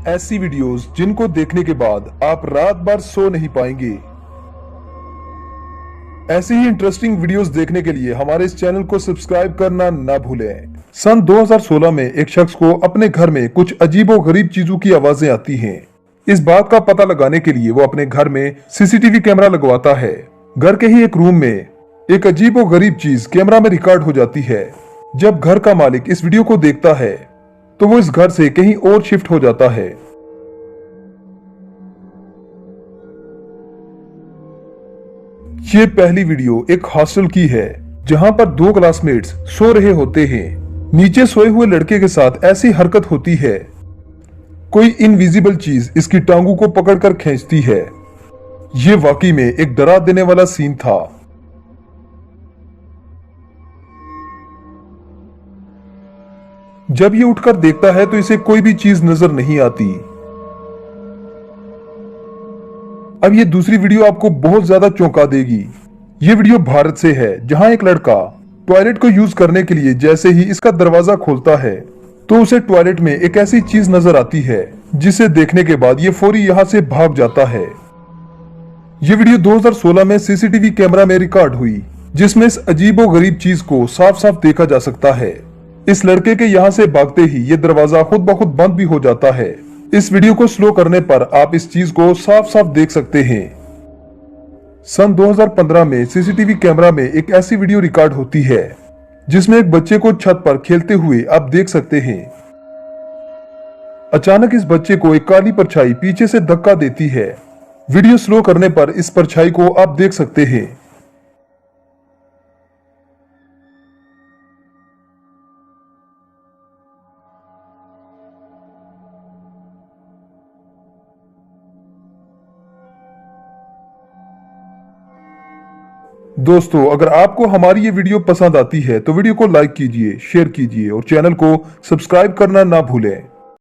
ऐसी वीडियोस जिनको देखने के बाद आप रात भर सो नहीं पाएंगे। ऐसी ही इंटरेस्टिंग वीडियोस देखने के लिए हमारे इस चैनल को सब्सक्राइब करना ना भूलें। सन 2016 में एक शख्स को अपने घर में कुछ अजीबोगरीब चीजों की आवाजें आती हैं। इस बात का पता लगाने के लिए वो अपने घर में सीसीटीवी कैमरा लगवाता है। घर के ही एक रूम में एक अजीबोगरीब चीज कैमरा में रिकॉर्ड हो जाती है। जब घर का मालिक इस वीडियो को देखता है तो वो इस घर से कहीं और शिफ्ट हो जाता है। ये पहली वीडियो एक हॉस्टल की है जहां पर दो क्लासमेट्स सो रहे होते हैं। नीचे सोए हुए लड़के के साथ ऐसी हरकत होती है, कोई इनविजिबल चीज इसकी टांगों को पकड़कर खींचती है। ये वाकई में एक डरा देने वाला सीन था। जब ये उठकर देखता है तो इसे कोई भी चीज नजर नहीं आती। अब ये दूसरी वीडियो आपको बहुत ज्यादा चौंका देगी। ये वीडियो भारत से है जहां एक लड़का टॉयलेट को यूज करने के लिए जैसे ही इसका दरवाजा खोलता है तो उसे टॉयलेट में एक ऐसी चीज नजर आती है जिसे देखने के बाद ये फौरी यहां से भाग जाता है। ये वीडियो 2016 में सीसीटीवी कैमरा में रिकॉर्ड हुई, जिसमें इस अजीबोगरीब चीज को साफ साफ देखा जा सकता है। इस लड़के के यहाँ से भागते ही ये दरवाजा खुद ब खुद बंद भी हो जाता है। इस वीडियो को स्लो करने पर आप इस चीज को साफ साफ देख सकते हैं। सन 2015 में सीसीटीवी कैमरा में एक ऐसी वीडियो रिकॉर्ड होती है जिसमें एक बच्चे को छत पर खेलते हुए आप देख सकते हैं। अचानक इस बच्चे को एक काली परछाई पीछे से धक्का देती है। वीडियो स्लो करने पर इस परछाई को आप देख सकते हैं। दोस्तों, अगर आपको हमारी ये वीडियो पसंद आती है तो वीडियो को लाइक कीजिए, शेयर कीजिए और चैनल को सब्सक्राइब करना ना भूलें।